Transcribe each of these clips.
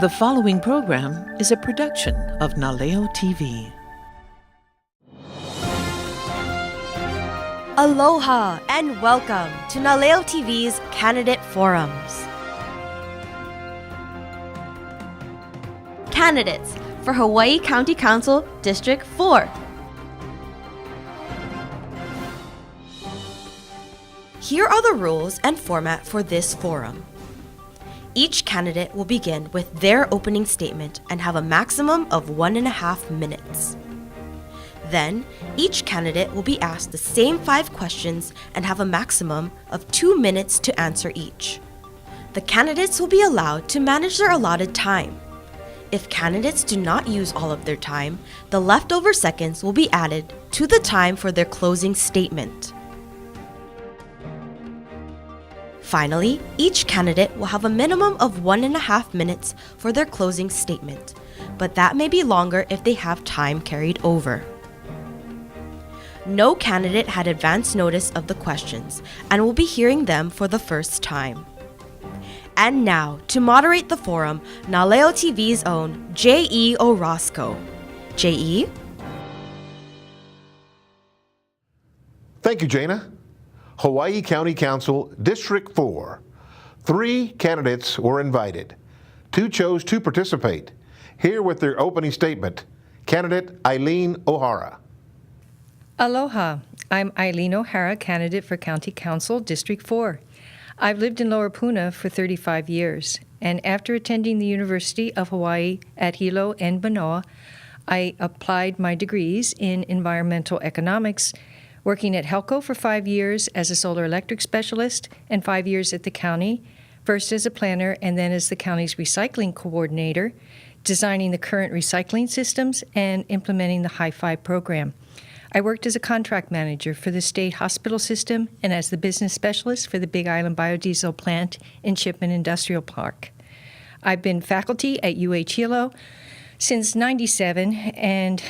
The following program is a production of Naleo TV. Aloha and welcome to Naleo TV's Candidate Forums. Candidates for Hawaii County Council District 4. Here are the rules and format for this forum. Each candidate will begin with their opening statement and have a maximum of 1.5 minutes. Then, each candidate will be asked the same 5 questions and have a maximum of 2 minutes to answer each. The candidates will be allowed to manage their allotted time. If candidates do not use all of their time, the leftover seconds will be added to the time for their closing statement. Finally, each candidate will have a minimum of 1.5 minutes for their closing statement, but that may be longer if they have time carried over. No candidate had advance notice of the questions and will be hearing them for the first time. And now, to moderate the forum, Naleo TV's own J.E. Orozco. J.E.? Thank you, Jana. Hawaii County Council District 4. 3 candidates were invited. 2 chose to participate. Here with their opening statement, candidate Eileen O'Hara. Aloha. I'm Eileen O'Hara, candidate for County Council District 4. I've lived in Lower Puna for 35 years, and after attending the University of Hawaii at Hilo and Manoa, I applied my degrees in environmental economics, working at Helco for 5 years as a solar electric specialist and 5 years at the county, first as a planner and then as the county's recycling coordinator, designing the current recycling systems and implementing the Hi-Fi program. I worked as a contract manager for the state hospital system and as the business specialist for the Big Island biodiesel plant in Chipman Industrial Park. I've been faculty at UH Hilo since '97 and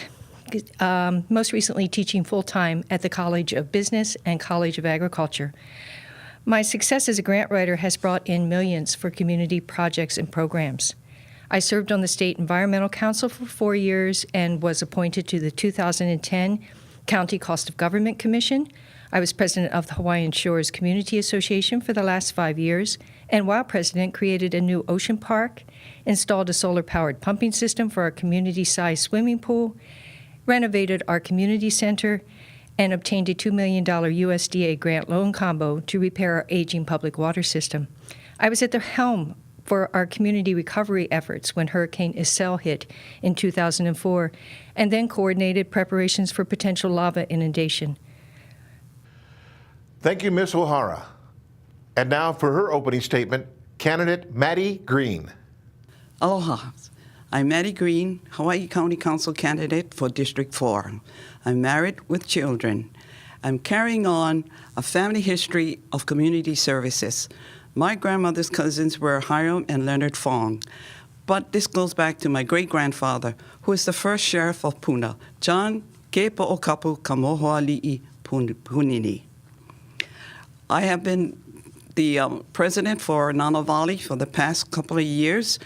most recently teaching full-time at the College of Business and College of Agriculture. My success as a grant writer has brought in millions for community projects and programs. I served on the State Environmental Council for 4 years and was appointed to the 2010 County Cost of Government Commission. I was president of the Hawaiian Shores Community Association for the last 5 years, and while president, created a new ocean park, installed a solar-powered pumping system for our community-sized swimming pool, renovated our community center, and obtained a $2 million USDA grant loan combo to repair our aging public water system. I was at the helm for our community recovery efforts when Hurricane Iselle hit in 2004, and then coordinated preparations for potential lava inundation. Thank you, Ms. O'Hara. And now for her opening statement, candidate Maddie Green. Aloha. I'm Maddie Green, Hawaii County Council candidate for District 4. I'm married with children. I'm carrying on a family history of community services. My grandmother's cousins were Hiram and Leonard Fong, but this goes back to my great-grandfather, who is the first sheriff of Puna, John Kepo'okapu Kamohoali'i Punini. I have been the president for Nana Valley for the past couple of years,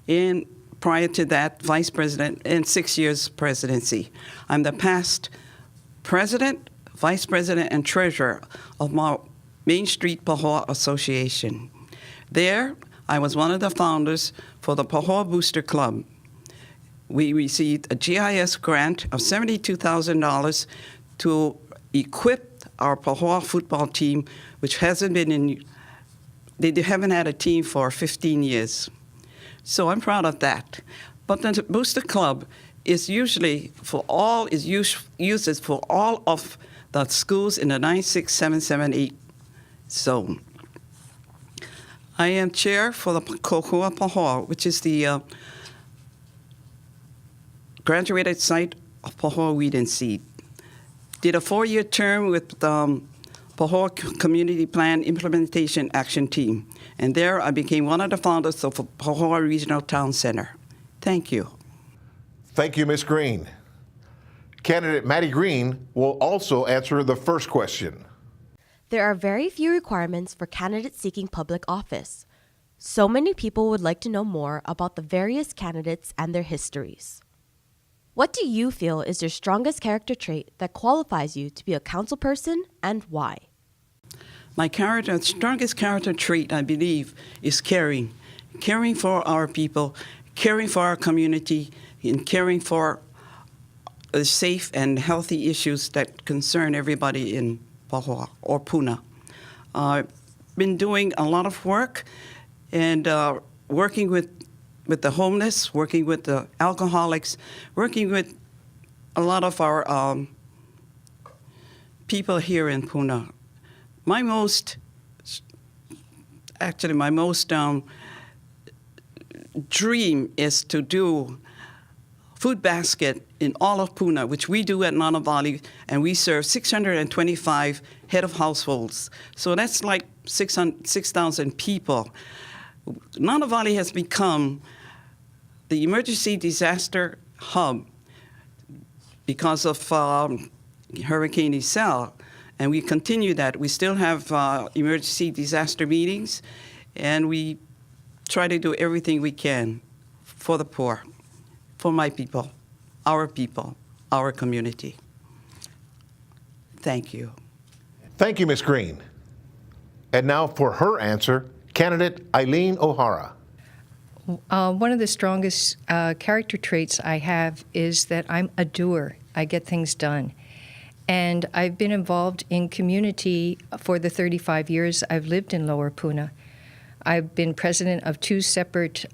and prior to that, vice president, and 6 years presidency. I'm the past president, vice president, and treasurer of my Main Street Pahoa Association. There, I was one of the founders for the Pahoa Booster Club. We received a GIS grant of $72,000 to equip our Pahoa football team, which hasn't been in, they haven't had a team for 15 years. So I'm proud of that. But the Booster Club is usually for all, uses for all of the schools in the 9, 6, 7, 7, 8 zone. I am chair for the Kokua Pahoa, which is the graduated site of Pahoa Weed and Seed. Did a 4-year term with the Pahoa Community Plan Implementation Action Team. And there I became one of the founders of Pahoa Regional Town Center. Thank you. Thank you, Ms. Green. Candidate Maddie Green will also answer the first question. There are very few requirements for candidates seeking public office. So many people would like to know more about the various candidates and their histories. What do you feel is your strongest character trait that qualifies you to be a council person, and why? My strongest character trait, I believe, is caring. Caring for our people, caring for our community, and caring for the safe and healthy issues that concern everybody in Pahoa or Puna. I've been doing a lot of work and working with the homeless, working with the alcoholics, working with a lot of our people here in Puna. My most dream is to do food basket in all of Puna, which we do at Nana Valley, and we serve 625 head of households. So that's like 6,000 people. Nana Valley has become the emergency disaster hub because of Hurricane Iselle, and we continue that. We still have emergency disaster meetings, and we try to do everything we can for the poor, for my people, our community. Thank you. Thank you, Ms. Green. And now for her answer, candidate Eileen O'Hara. One of the strongest character traits I have is that I'm a doer. I get things done. And I've been involved in community for the 35 years I've lived in Lower Puna. I've been president of 2 separate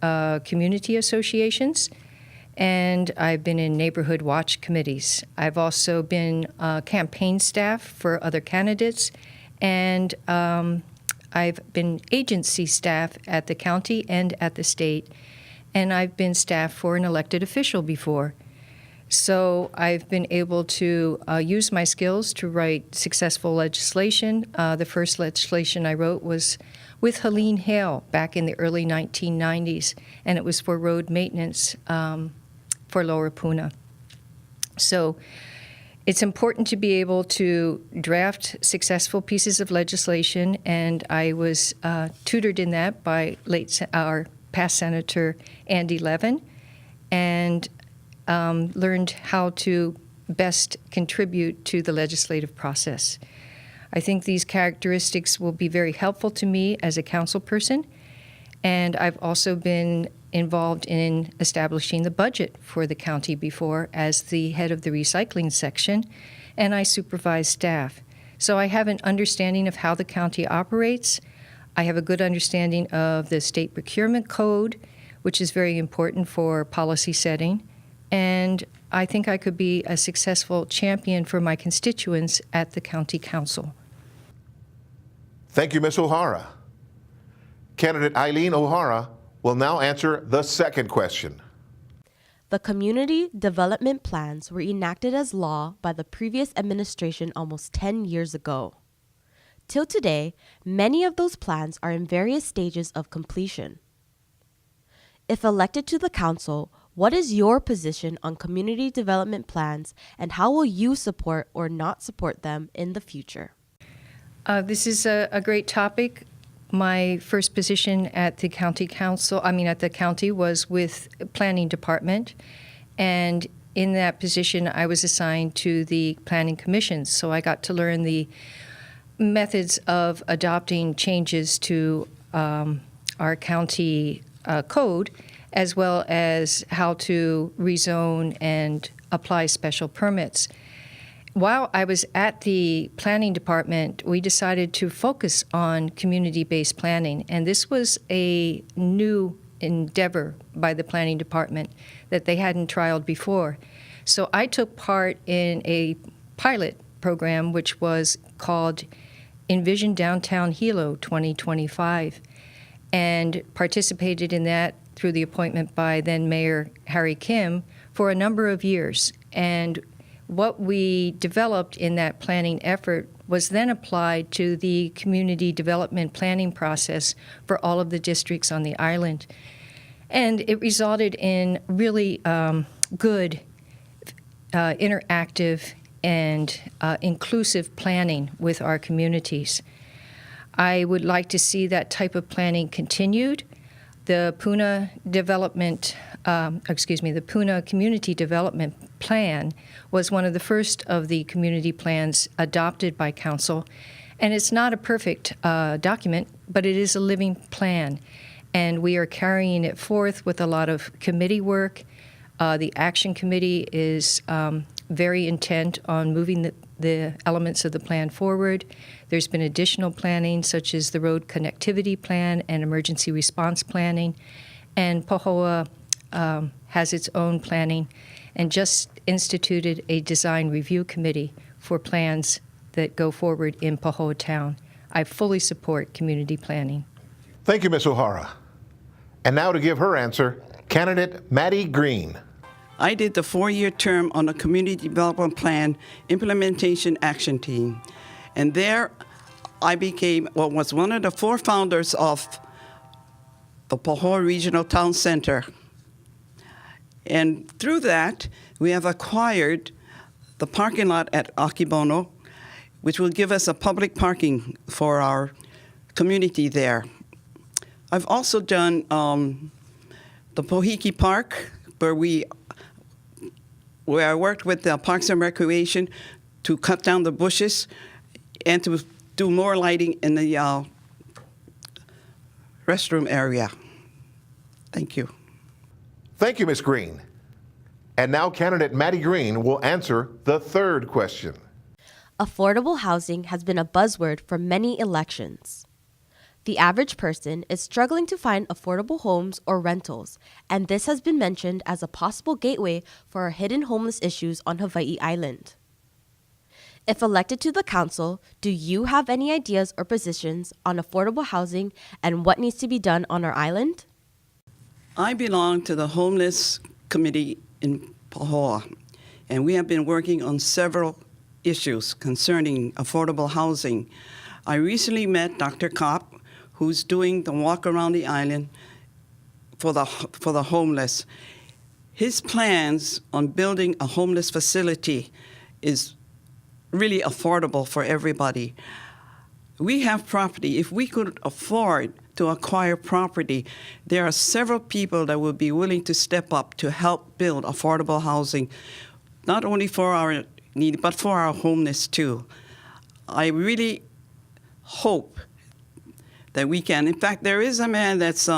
community associations, and I've been in neighborhood watch committees. I've also been campaign staff for other candidates, and I've been agency staff at the county and at the state, and I've been staff for an elected official before. So I've been able to use my skills to write successful legislation. The first legislation I wrote was with Helene Hale back in the early 1990s, and it was for road maintenance for Lower Puna. So it's important to be able to draft successful pieces of legislation, and I was tutored in that by our past Senator Andy Levin, and learned how to best contribute to the legislative process. I think these characteristics will be very helpful to me as a council person, and I've also been involved in establishing the budget for the county before as the head of the recycling section, and I supervise staff. So I have an understanding of how the county operates. I have a good understanding of the state procurement code, which is very important for policy setting, and I think I could be a successful champion for my constituents at the county council. Thank you, Ms. O'Hara. Candidate Eileen O'Hara will now answer the second question. The community development plans were enacted as law by the previous administration almost 10 years ago. Till today, many of those plans are in various stages of completion. If elected to the council, what is your position on community development plans, and how will you support or not support them in the future? This is a great topic. My first position at the at the county was with planning department, and in that position I was assigned to the planning commissions, so I got to learn the methods of adopting changes to our county code, as well as how to rezone and apply special permits. While I was at the planning department, we decided to focus on community-based planning, and this was a new endeavor by the planning department that they hadn't trialed before. So I took part in a pilot program which was called Envision Downtown Hilo 2025, and participated in that through the appointment by then Mayor Harry Kim for a number of years. And what we developed in that planning effort was then applied to the community development planning process for all of the districts on the island. And it resulted in really good, interactive, and inclusive planning with our communities. I would like to see that type of planning continued. The Puna the Puna Community Development Plan was one of the first of the community plans adopted by Council. And it's not a perfect document, but it is a living plan. And we are carrying it forth with a lot of committee work. The Action Committee is very intent on moving the elements of the plan forward. There's been additional planning, such as the road connectivity plan and emergency response planning. And Pahoa has its own planning and just instituted a design review committee for plans that go forward in Pahoa Town. I fully support community planning. Thank you, Ms. O'Hara. And now to give her answer, candidate Maddie Green. I did the 4-year term on the Community Development Plan Implementation Action Team. And there I was one of the 4 founders of the Pahoa Regional Town Center. And through that, we have acquired the parking lot at Akibono, which will give us a public parking for our community there. I've also done the Pohiki Park, where I worked with the Parks and Recreation to cut down the bushes and to do more lighting in the restroom area. Thank you. Thank you, Ms. Green. And now candidate Maddie Green will answer the 3rd question. Affordable housing has been a buzzword for many elections. The average person is struggling to find affordable homes or rentals, and this has been mentioned as a possible gateway for our hidden homeless issues on Hawaii Island. If elected to the council, do you have any ideas or positions on affordable housing and what needs to be done on our island? I belong to the Homeless Committee in Pahoa, and we have been working on several issues concerning affordable housing. I recently met Dr. Kopp, who's doing the walk around the island for the homeless. His plans on building a homeless facility is really affordable for everybody. We have property. If we could afford to acquire property, there are several people that would be willing to step up to help build affordable housing, not only for our need, but for our homeless too. I really hope that we can. In fact, there is a man that's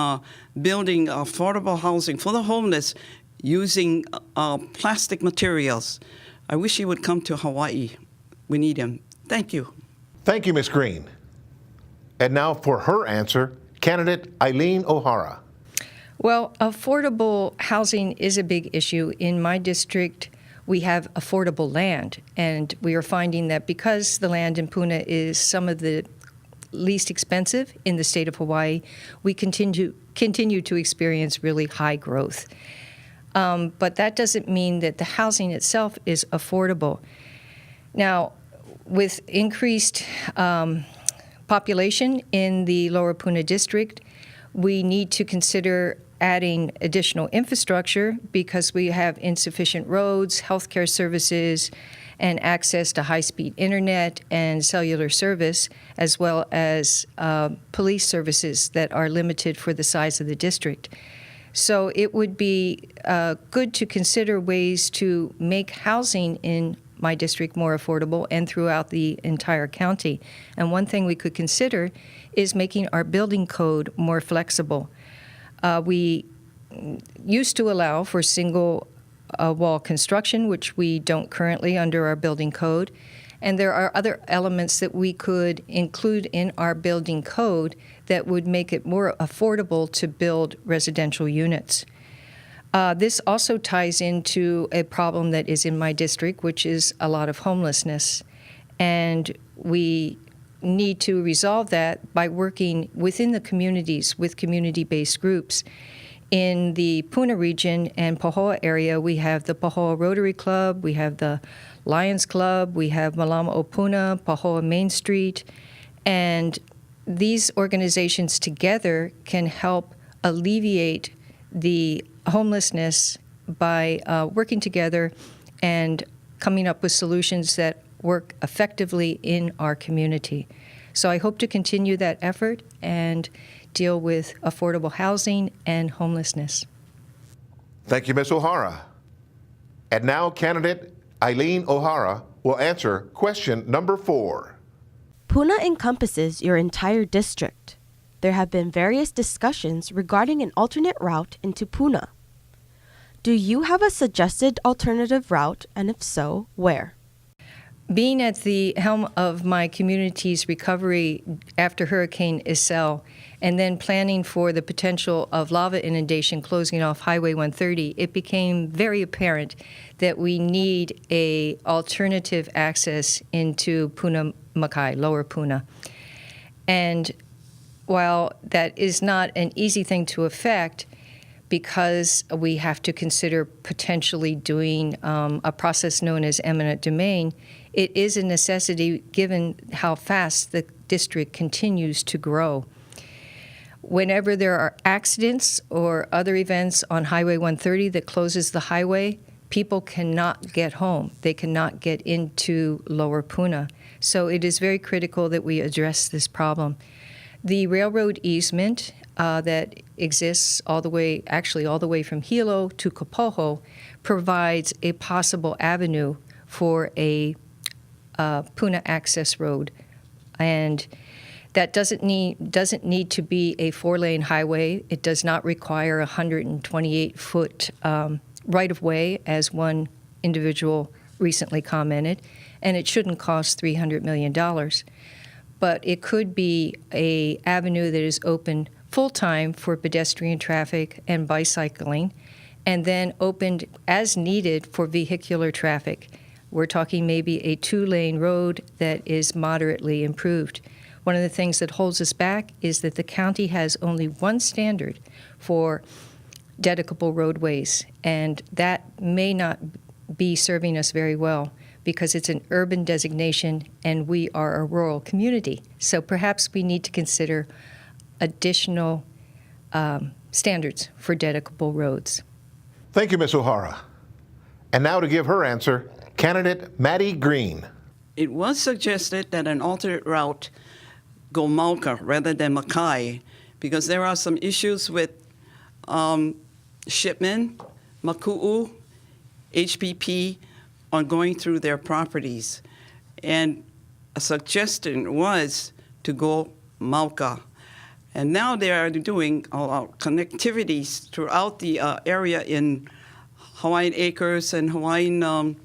building affordable housing for the homeless using plastic materials. I wish he would come to Hawaii. We need him. Thank you. Thank you, Ms. Green. And now for her answer, candidate Eileen O'Hara. Well, affordable housing is a big issue. In my district, we have affordable land, and we are finding that because the land in Puna is some of the least expensive in the state of Hawaii, we continue to experience really high growth. But that doesn't mean that the housing itself is affordable. Now, with increased population in the Lower Puna district, we need to consider adding additional infrastructure because we have insufficient roads, healthcare services, and access to high-speed internet and cellular service, as well as police services that are limited for the size of the district. So it would be good to consider ways to make housing in my district more affordable and throughout the entire county. And one thing we could consider is making our building code more flexible. We used to allow for single wall construction, which we don't currently under our building code. And there are other elements that we could include in our building code that would make it more affordable to build residential units. This also ties into a problem that is in my district, which is a lot of homelessness. And we need to resolve that by working within the communities with community-based groups. In the Puna region and Pahoa area, we have the Pahoa Rotary Club, we have the Lions Club, we have Malama o Puna, Pahoa Main Street, and these organizations together can help alleviate the homelessness by working together and coming up with solutions that work effectively in our community. So I hope to continue that effort and deal with affordable housing and homelessness. Thank you, Ms. O'Hara. And now candidate Eileen O'Hara will answer question number 4. Puna encompasses your entire district. There have been various discussions regarding an alternate route into Puna. Do you have a suggested alternative route, and if so, where? Being at the helm of my community's recovery after Hurricane Iselle, and then planning for the potential of lava inundation closing off Highway 130, it became very apparent that we need a alternative access into Puna Makai, Lower Puna. And while that is not an easy thing to effect, because we have to consider potentially doing a process known as eminent domain, it is a necessity given how fast the district continues to grow. Whenever there are accidents or other events on Highway 130 that closes the highway, people cannot get home. They cannot get into Lower Puna. So it is very critical that we address this problem. The railroad easement that exists all the way from Hilo to Kapoho provides a possible avenue for a Puna access road, and that doesn't need to be a 4-lane highway. It does not require a 128-foot right-of-way, as one individual recently commented, and it shouldn't cost $300 million. But it could be an avenue that is open full-time for pedestrian traffic and bicycling, and then opened as needed for vehicular traffic. We're talking maybe a 2-lane road that is moderately improved. One of the things that holds us back is that the county has only one standard for dedicable roadways, and that may not be serving us very well because it's an urban designation and we are a rural community. So perhaps we need to consider additional standards for dedicable roads. Thank you, Ms. O'Hara. And now to give her answer, candidate Maddie Green. It was suggested that an alternate route go Mauka rather than Makai because there are some issues with shipment, Maku'u, HPP on going through their properties. And a suggestion was to go Mauka. And now they are doing connectivities throughout the area in Hawaiian Acres and Hawaiian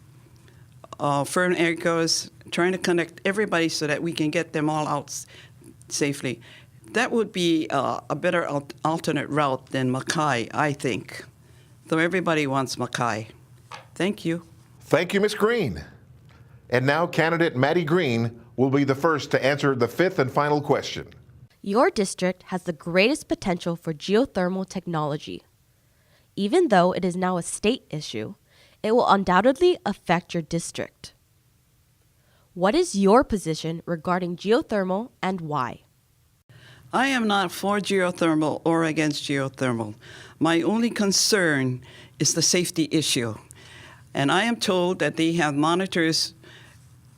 Fern Acres, trying to connect everybody so that we can get them all out safely. That would be a better alternate route than Makai, I think. So everybody wants Makai. Thank you. Thank you, Ms. Green. And now candidate Maddie Green will be the first to answer the 5th and final question. Your district has the greatest potential for geothermal technology. Even though it is now a state issue, it will undoubtedly affect your district. What is your position regarding geothermal and why? I am not for geothermal or against geothermal. My only concern is the safety issue. And I am told that they have monitors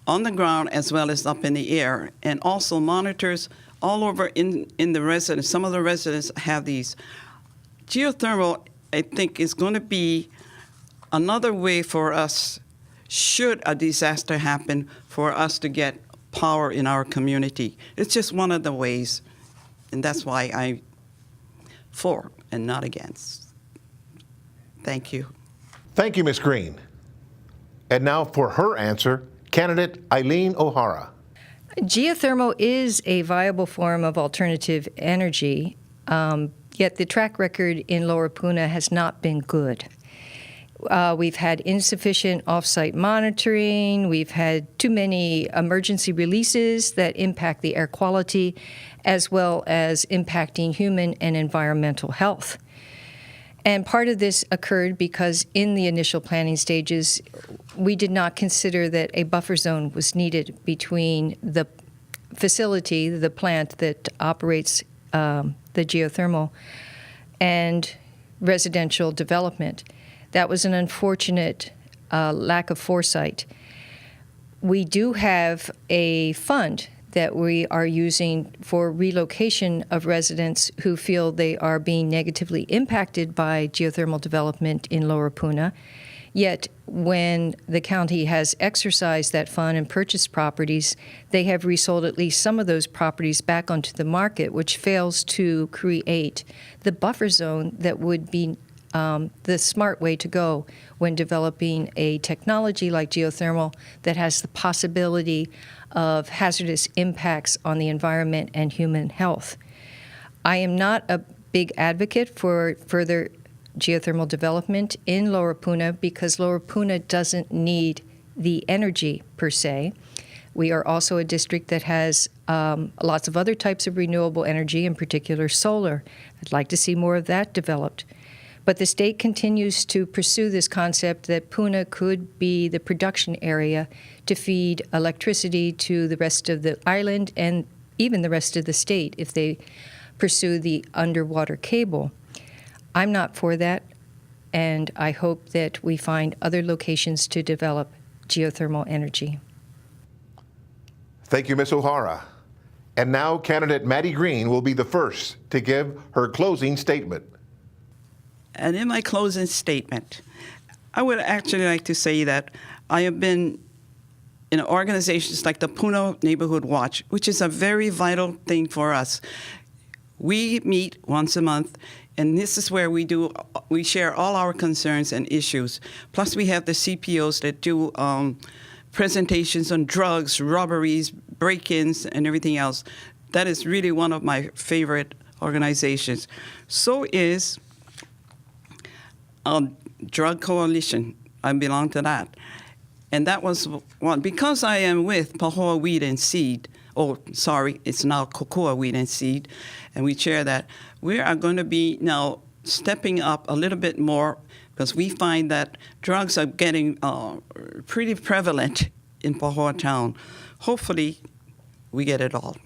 on the ground as well as up in the air, and also monitors all over in the residence. Some of the residents have these. Geothermal, I think, is going to be another way for us, should a disaster happen, for us to get power in our community. It's just one of the ways, and that's why I'm for and not against. Thank you. Thank you, Ms. Green. And now for her answer, candidate Eileen O'Hara. Geothermal is a viable form of alternative energy, yet the track record in Lower Puna has not been good. We've had insufficient off-site monitoring. We've had too many emergency releases that impact the air quality, as well as impacting human and environmental health. And part of this occurred because in the initial planning stages, we did not consider that a buffer zone was needed between the facility, the plant that operates the geothermal, and residential development. That was an unfortunate lack of foresight. We do have a fund that we are using for relocation of residents who feel they are being negatively impacted by geothermal development in Lower Puna. Yet, when the county has exercised that fund and purchased properties, they have resold at least some of those properties back onto the market, which fails to create the buffer zone that would be the smart way to go when developing a technology like geothermal that has the possibility of hazardous impacts on the environment and human health. I am not a big advocate for further geothermal development in Lower Puna because Lower Puna doesn't need the energy per se. We are also a district that has lots of other types of renewable energy, in particular solar. I'd like to see more of that developed. But the state continues to pursue this concept that Puna could be the production area to feed electricity to the rest of the island and even the rest of the state if they pursue the underwater cable. I'm not for that, and I hope that we find other locations to develop geothermal energy. Thank you, Ms. O'Hara. And now candidate Maddie Green will be the first to give her closing statement. And in my closing statement, I would actually like to say that I have been in organizations like the Puna Neighborhood Watch, which is a very vital thing for us. We meet once a month, and this is where we share all our concerns and issues. Plus, we have the CPOs that do presentations on drugs, robberies, break-ins, and everything else. That is really one of my favorite organizations. So is Drug Coalition. I belong to that. And that was one. Because I am with Pahoa Weed and Seed, it's now Cocoa Weed and Seed, and we chair that, we are going to be now stepping up a little bit more because we find that drugs are getting pretty prevalent in Pahoa Town. Hopefully, we get it all.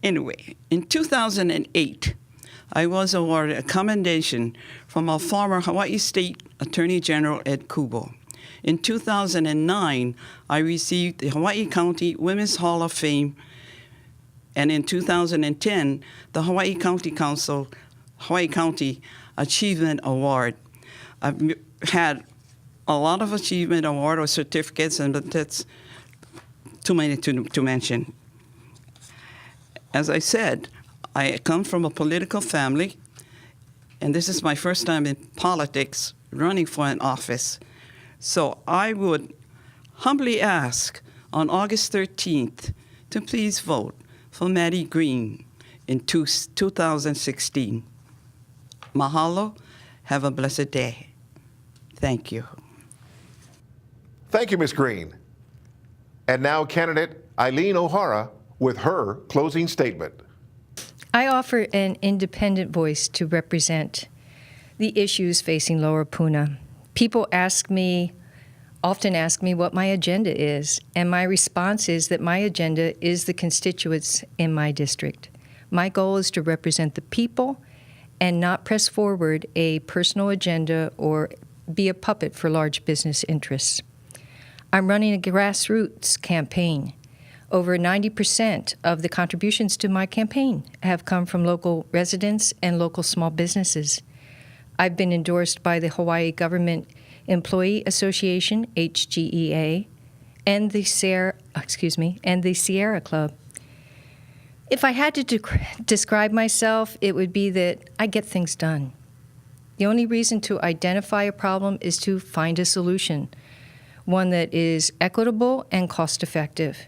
Anyway, in 2008, I was awarded a commendation from our former Hawaii State Attorney General, Ed Kubo. In 2009, I received the Hawaii County Women's Hall of Fame, and in 2010, the Hawaii County Council Hawaii County Achievement Award. I've had a lot of achievement award or certificates, and that's too many to mention. As I said, I come from a political family, and this is my first time in politics running for an office. So I would humbly ask on August 13th to please vote for Maddie Green in 2016. Mahalo. Have a blessed day. Thank you. Thank you, Ms. Green. And now candidate Eileen O'Hara with her closing statement. I offer an independent voice to represent the issues facing Lower Puna. People often ask me what my agenda is, and my response is that my agenda is the constituents in my district. My goal is to represent the people and not press forward a personal agenda or be a puppet for large business interests. I'm running a grassroots campaign. Over 90% of the contributions to my campaign have come from local residents and local small businesses. I've been endorsed by the Hawaii Government Employee Association, HGEA, and the Sierra Club. If I had to describe myself, it would be that I get things done. The only reason to identify a problem is to find a solution, one that is equitable and cost-effective.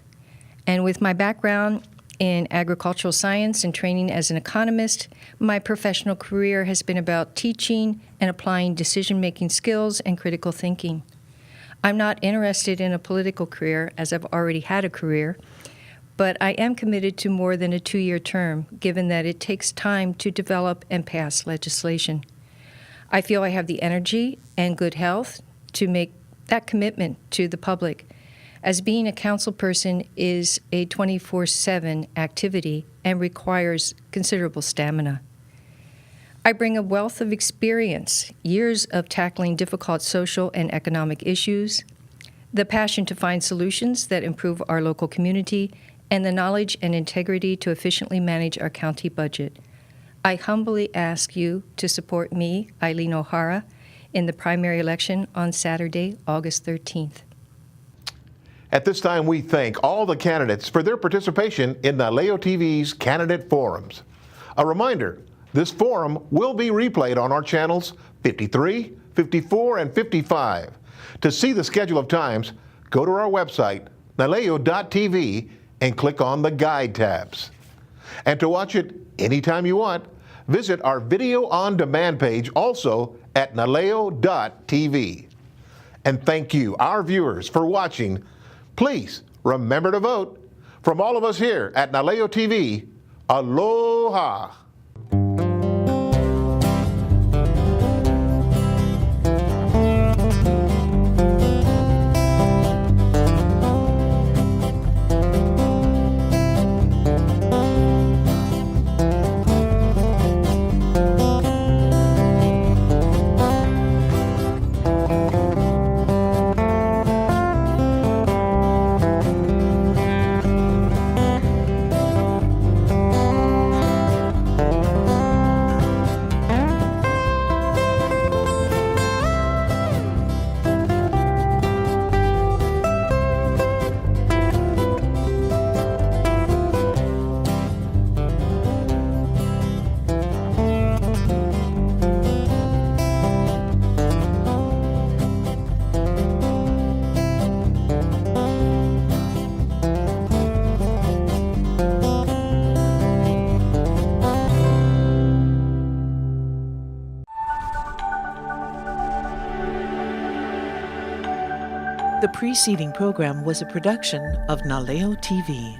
And with my background in agricultural science and training as an economist, my professional career has been about teaching and applying decision-making skills and critical thinking. I'm not interested in a political career, as I've already had a career, but I am committed to more than a 2-year term, given that it takes time to develop and pass legislation. I feel I have the energy and good health to make that commitment to the public, as being a council person is a 24/7 activity and requires considerable stamina. I bring a wealth of experience, years of tackling difficult social and economic issues, the passion to find solutions that improve our local community, and the knowledge and integrity to efficiently manage our county budget. I humbly ask you to support me, Eileen O'Hara, in the primary election on Saturday, August 13th. At this time, we thank all the candidates for their participation in Naleo TV's candidate forums. A reminder, this forum will be replayed on our channels 53, 54, and 55. To see the schedule of times, go to our website, naleo.tv, and click on the Guide tabs. And to watch it anytime you want, visit our video on demand page also at naleo.tv. And thank you, our viewers, for watching. Please remember to vote. From all of us here at Naleo TV, aloha. The preceding program was a production of Naleo TV.